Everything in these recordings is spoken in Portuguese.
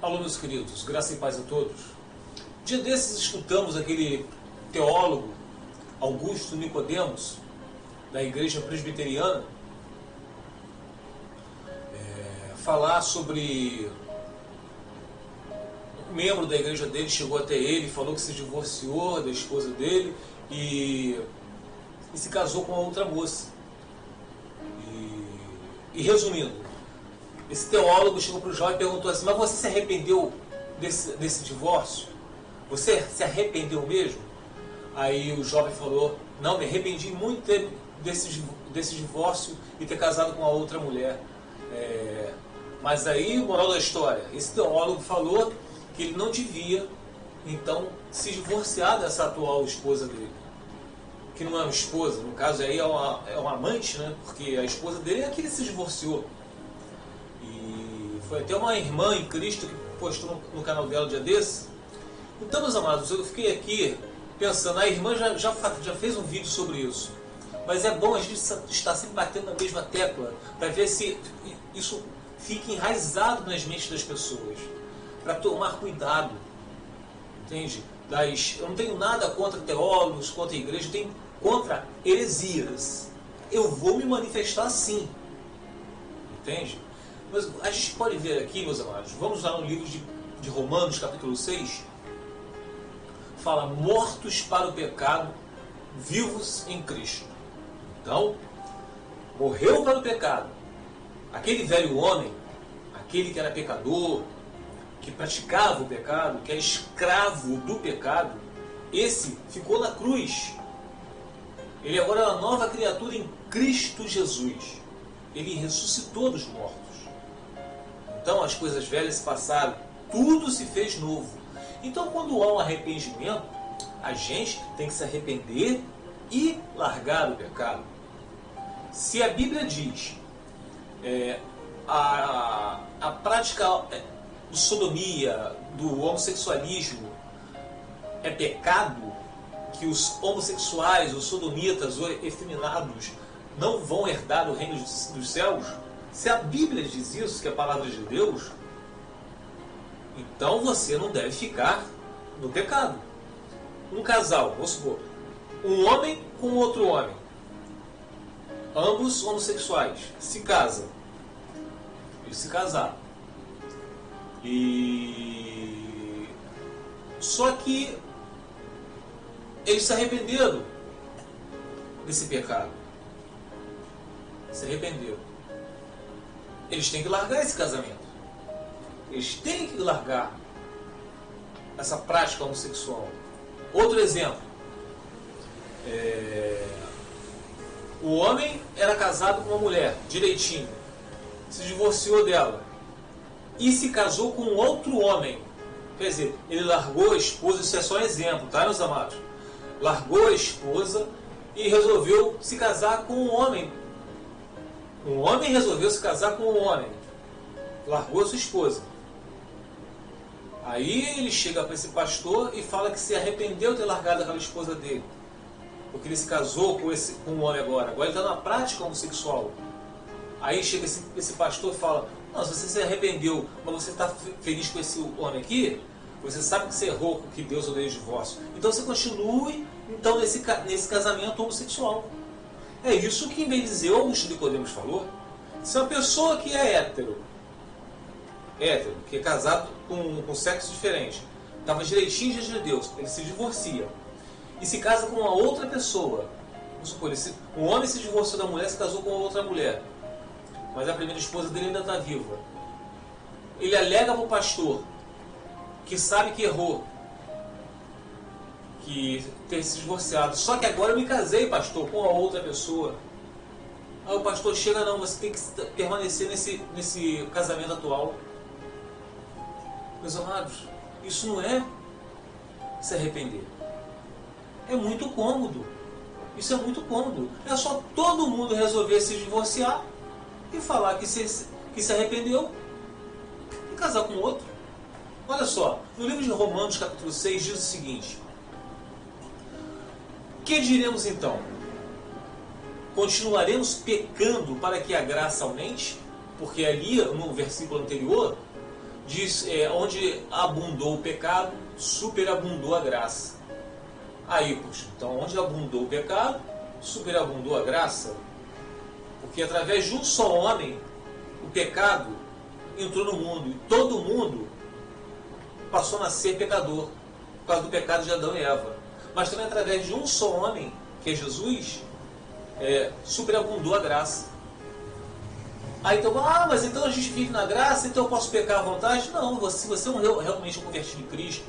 Alô, meus queridos, graça e paz a todos. Dia desses escutamos aquele teólogo, Augusto Nicodemos, da Igreja Presbiteriana, falar sobre um membro da igreja dele, chegou até ele, falou que se divorciou da esposa dele e se casou com a outra moça. E resumindo, esse teólogo chegou para o jovem e perguntou assim: mas você se arrependeu desse divórcio? Você se arrependeu mesmo? Aí o jovem falou: não, me arrependi muito desse divórcio e ter casado com a outra mulher. Mas aí, moral da história, esse teólogo falou que ele não devia, então, se divorciar dessa atual esposa dele. Que não é uma esposa, no caso aí é uma amante, né? Porque a esposa dele é a que ele se divorciou. E foi até uma irmã em Cristo que postou no canal dela um dia desse. Então, meus amados, eu fiquei aqui pensando, a irmã já fez um vídeo sobre isso. Mas é bom a gente estar sempre batendo na mesma tecla, para ver se isso fica enraizado nas mentes das pessoas. Para tomar cuidado, entende? Eu não tenho nada contra teólogos, contra a igreja, eu tenho contra heresias. Eu vou me manifestar sim, entende? Mas a gente pode ver aqui, meus amados, vamos lá no livro de Romanos, capítulo 6, fala: mortos para o pecado, vivos em Cristo. Então, morreu para o pecado. Aquele velho homem, aquele que era pecador, que praticava o pecado, que era escravo do pecado, esse ficou na cruz. Ele agora é uma nova criatura em Cristo Jesus. Ele ressuscitou dos mortos. Então as coisas velhas se passaram, tudo se fez novo. Então quando há um arrependimento, a gente tem que se arrepender e largar o pecado. Se a Bíblia diz a prática do sodomia, do homossexualismo é pecado, que os homossexuais, os sodomitas, os efeminados não vão herdar o reino dos céus, se a Bíblia diz isso, que é a palavra de Deus, então você não deve ficar no pecado. Um casal, vamos supor, um homem com outro homem, ambos homossexuais, se casam, eles se casaram, e só que eles se arrependeram desse pecado, se arrependeram. Eles têm que largar esse casamento, eles têm que largar essa prática homossexual. Outro exemplo, o homem era casado com uma mulher, direitinho, se divorciou dela e se casou com outro homem. Quer dizer, ele largou a esposa, isso é só um exemplo, tá, meus amados? Largou a esposa e resolveu se casar com um homem. Um homem resolveu se casar com um homem. Largou a sua esposa. Aí ele chega para esse pastor e fala que se arrependeu de ter largado aquela esposa dele. Porque ele se casou com um homem agora. Agora ele está na prática homossexual. Aí chega esse pastor e fala: não, se você se arrependeu, mas você está feliz com esse homem aqui, você sabe que você errou, que Deus odeia o divórcio, então você continue então, nesse casamento homossexual. É isso que, em vez de dizer, Augusto Nicodemos falou. Se uma pessoa que é hétero, que é casado com sexo diferente, estava direitinho diante de Deus, ele se divorcia e se casa com uma outra pessoa. Vamos supor, um homem se divorciou da mulher, se casou com outra mulher, mas a primeira esposa dele ainda está viva. Ele alega para o pastor, que sabe que errou, que ter se divorciado, só que agora eu me casei, pastor, com a outra pessoa. Aí o pastor chega: não, você tem que permanecer nesse casamento atual. Meus amados, isso não é se arrepender. É muito cômodo. Isso é muito cômodo. É só todo mundo resolver se divorciar e falar que se arrependeu e casar com outro. Olha só, no livro de Romanos, capítulo 6, diz o seguinte: que diremos então? Continuaremos pecando para que a graça aumente? Porque ali, no versículo anterior, diz, onde abundou o pecado, superabundou a graça. Aí, poxa, então onde abundou o pecado, superabundou a graça. Porque através de um só homem, o pecado entrou no mundo. E todo mundo passou a nascer pecador, por causa do pecado de Adão e Eva. Mas também através de um só homem, que é Jesus, superabundou a graça. Aí então, mas então a gente vive na graça, então eu posso pecar à vontade? Não, se você realmente é um convertido em Cristo,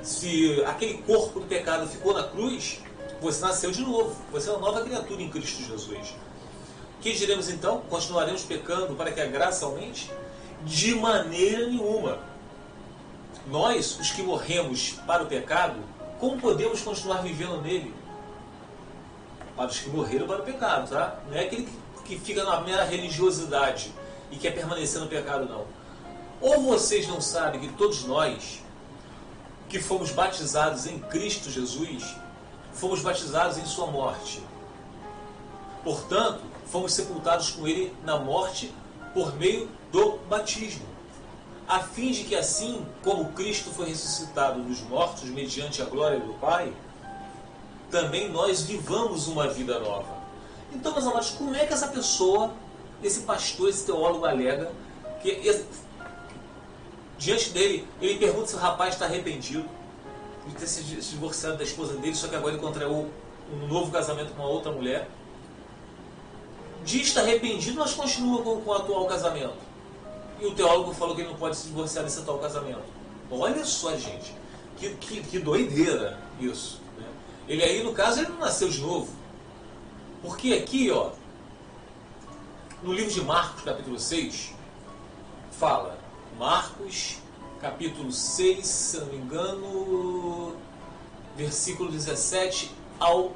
se aquele corpo do pecado ficou na cruz, você nasceu de novo, você é uma nova criatura em Cristo Jesus. Que diremos então? Continuaremos pecando para que a graça aumente? De maneira nenhuma. Nós, os que morremos para o pecado, como podemos continuar vivendo nele? Para os que morreram para o pecado, tá? Não é aquele que fica na mera religiosidade e quer permanecer no pecado, não. Ou vocês não sabem que todos nós, que fomos batizados em Cristo Jesus, fomos batizados em sua morte. Portanto, fomos sepultados com ele na morte por meio do batismo, a fim de que assim como Cristo foi ressuscitado dos mortos mediante a glória do Pai, também nós vivamos uma vida nova. Então, meus amados, como é que essa pessoa, esse pastor, esse teólogo alega que diante dele, ele pergunta se o rapaz está arrependido de ter se divorciado da esposa dele, só que agora ele contraiu um novo casamento com uma outra mulher. Diz estar arrependido, mas continua com o atual casamento. E o teólogo falou que ele não pode se divorciar desse atual casamento. Olha só, gente, que doideira isso. Né? Ele aí, no caso, ele não nasceu de novo. Porque aqui, ó, no livro de Marcos, capítulo 6, fala, Marcos, capítulo 6, se não me engano, versículo 17 ao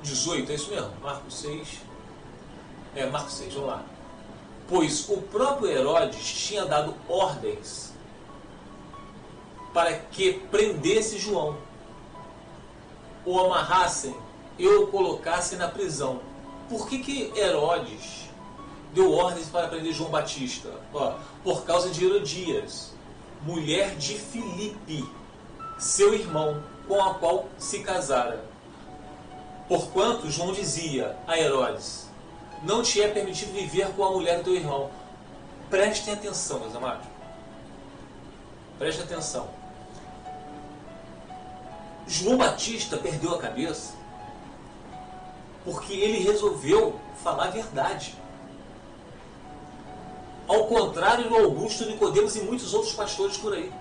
18, é isso mesmo? Marcos 6, Marcos 6, vamos lá. Pois o próprio Herodes tinha dado ordens para que prendesse João, o amarrassem e o colocassem na prisão. Por que Herodes deu ordens para prender João Batista? Por causa de Herodias, mulher de Filipe, seu irmão, com a qual se casara. Porquanto João dizia a Herodes, não te é permitido viver com a mulher do teu irmão. Prestem atenção, meus amados. Prestem atenção. João Batista perdeu a cabeça porque ele resolveu falar a verdade. Ao contrário do Augusto, Nicodemos e muitos outros pastores por aí.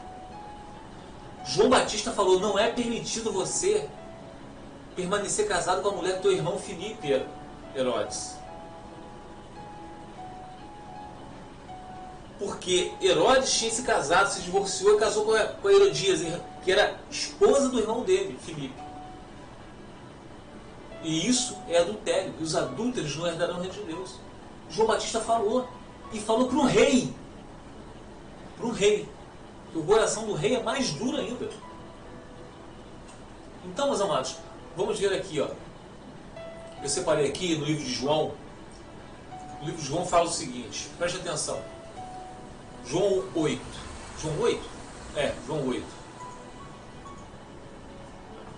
João Batista falou, não é permitido você permanecer casado com a mulher do teu irmão Filipe, Herodes. Porque Herodes tinha se casado, se divorciou e casou com a Herodias, que era esposa do irmão dele, Filipe. E isso é adultério. E os adúlteros não herdarão o reino de Deus. João Batista falou. E falou para um rei. Para um rei. O coração do rei é mais duro ainda. Então, meus amados, vamos ver aqui, ó. Eu separei aqui no livro de João. O livro de João fala o seguinte. Preste atenção. João 8. João 8? João 8.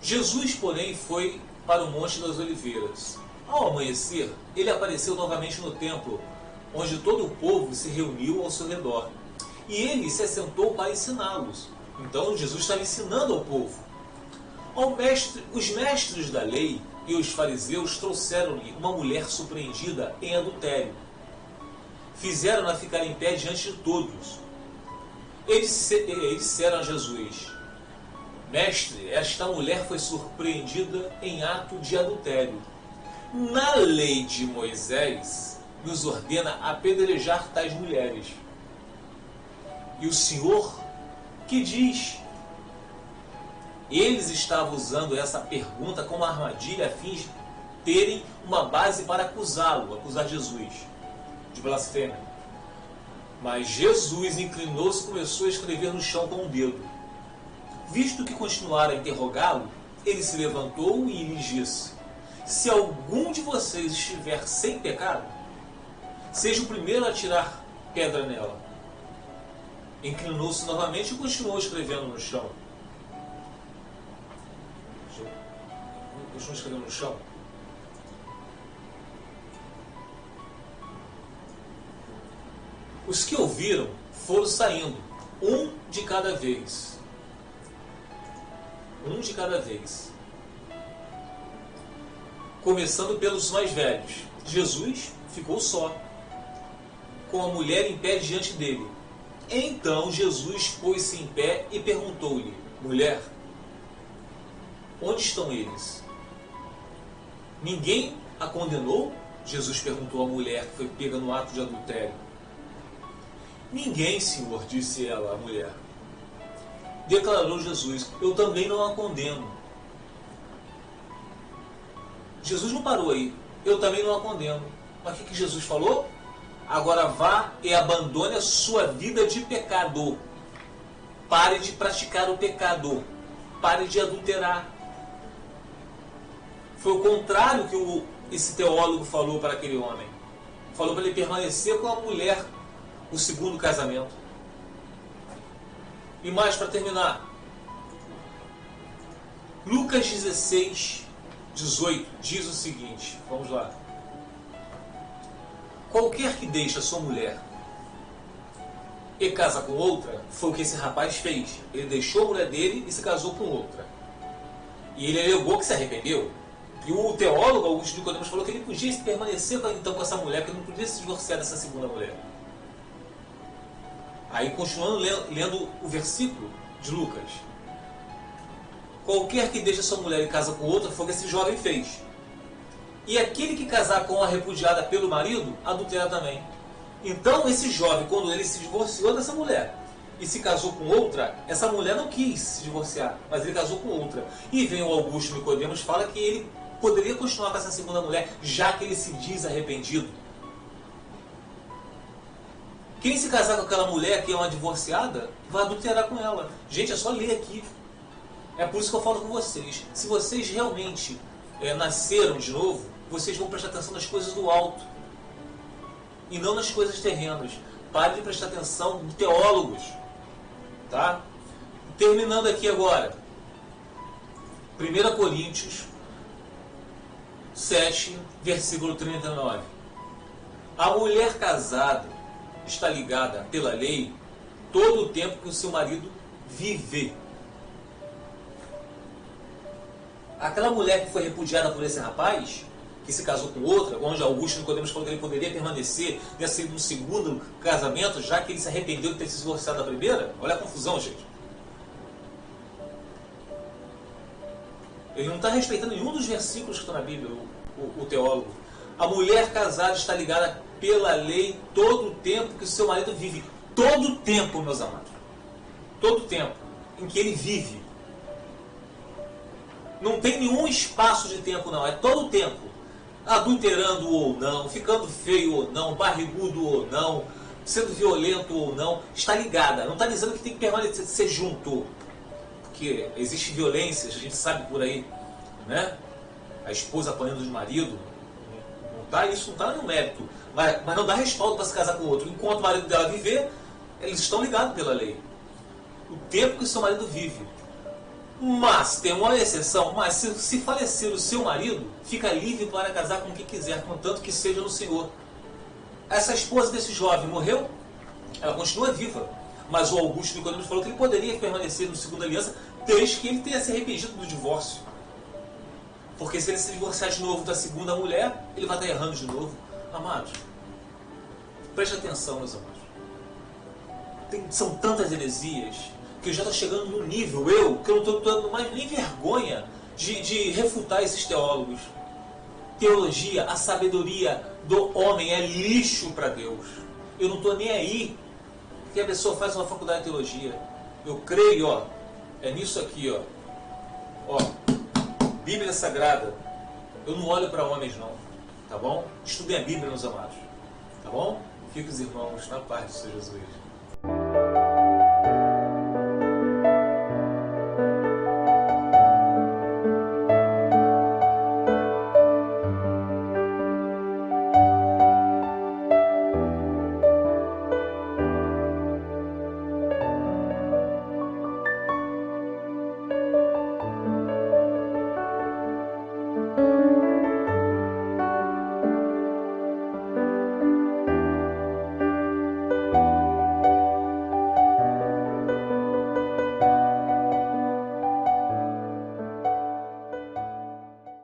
Jesus, porém, foi para o Monte das Oliveiras. Ao amanhecer, ele apareceu novamente no templo, onde todo o povo se reuniu ao seu redor. E ele se assentou para ensiná-los. Então Jesus estava ensinando ao povo. Os mestres da lei e os fariseus trouxeram-lhe uma mulher surpreendida em adultério. Fizeram-na ficar em pé diante de todos. Eles disseram a Jesus, Mestre, esta mulher foi surpreendida em ato de adultério. Na lei de Moisés, nos ordena apedrejar tais mulheres. E o Senhor, que diz? Eles estavam usando essa pergunta como armadilha a fim de terem uma base para acusar Jesus de blasfêmia. Mas Jesus inclinou-se e começou a escrever no chão com o dedo. Visto que continuaram a interrogá-lo, ele se levantou e lhes disse, se algum de vocês estiver sem pecado, seja o primeiro a tirar pedra nela. inclinou-se novamente e continuou escrevendo no chão. Continuou escrevendo no chão. Os que ouviram foram saindo, um de cada vez. Um de cada vez. Começando pelos mais velhos. Jesus ficou só, com a mulher em pé diante dele. Então Jesus pôs-se em pé e perguntou-lhe: mulher, onde estão eles? Ninguém a condenou? Jesus perguntou à mulher que foi pega no ato de adultério. Ninguém, Senhor, disse ela, a mulher. Declarou Jesus: eu também não a condeno. Jesus não parou aí. Eu também não a condeno. Mas o que Jesus falou? Agora vá e abandone a sua vida de pecado. Pare de praticar o pecado. Pare de adulterar. Foi o contrário que esse teólogo falou para aquele homem. Falou para ele permanecer com a mulher, o segundo casamento. E mais para terminar. Lucas 16, 18 diz o seguinte. Vamos lá. Qualquer que deixa sua mulher e casa com outra, foi o que esse rapaz fez. Ele deixou a mulher dele e se casou com outra. E ele alegou que se arrependeu. E o teólogo Augusto de Nicodemos falou que ele podia permanecer então com essa mulher, que ele não podia se divorciar dessa segunda mulher. Aí, continuando lendo o versículo de Lucas. Qualquer que deixa sua mulher e casa com outra, foi o que esse jovem fez. E aquele que casar com a repudiada pelo marido, adultera também. Então, esse jovem, quando ele se divorciou dessa mulher e se casou com outra, essa mulher não quis se divorciar, mas ele casou com outra. E vem o Augusto Nicodemos fala que ele poderia continuar com essa segunda mulher, já que ele se diz arrependido. Quem se casar com aquela mulher que é uma divorciada, vai adulterar com ela. Gente, é só ler aqui. É por isso que eu falo com vocês. Se vocês realmente nasceram de novo, vocês vão prestar atenção nas coisas do alto e não nas coisas terrenas. Pare de prestar atenção em teólogos. Tá? Terminando aqui agora. 1 Coríntios 7, versículo 39. A mulher casada está ligada pela lei todo o tempo que o seu marido vive. Aquela mulher que foi repudiada por esse rapaz, que se casou com outra, onde Augusto Nicodemos falou que ele poderia permanecer nesse segundo casamento, já que ele se arrependeu de ter se divorciado da primeira. Olha a confusão, gente. Ele não está respeitando nenhum dos versículos que estão na Bíblia, o teólogo. A mulher casada está ligada pela lei todo o tempo que o seu marido vive. Todo o tempo, meus amados. Todo o tempo em que ele vive. Não tem nenhum espaço de tempo, não. É todo o tempo. Adulterando ou não, ficando feio ou não, barrigudo ou não, sendo violento ou não, está ligada. Não está dizendo que tem que permanecer junto. Porque existe violência, a gente sabe por aí, né? A esposa apanhando do marido. Isso não está no mérito. Mas não dá respaldo para se casar com o outro. Enquanto o marido dela viver, eles estão ligados pela lei. O tempo que o seu marido vive. Mas, tem uma exceção, mas se falecer o seu marido, fica livre para casar com quem quiser, contanto que seja no Senhor. Essa esposa desse jovem morreu, ela continua viva, mas o Augusto Nicodemos falou que ele poderia permanecer no segundo aliança desde que ele tenha se arrependido do divórcio. Porque se ele se divorciar de novo da segunda mulher, ele vai estar errando de novo. Amados, preste atenção, meus amados. São tantas heresias que eu já estou chegando no nível, que eu não estou dando mais nem vergonha de refutar esses teólogos. Teologia, a sabedoria do homem é lixo para Deus. Eu não estou nem aí que a pessoa faz uma faculdade de teologia. Eu creio, é nisso aqui, Bíblia Sagrada. Eu não olho para homens, não. Tá bom? Estudem a Bíblia, meus amados. Tá bom? Fiquem os irmãos na paz do Senhor Jesus.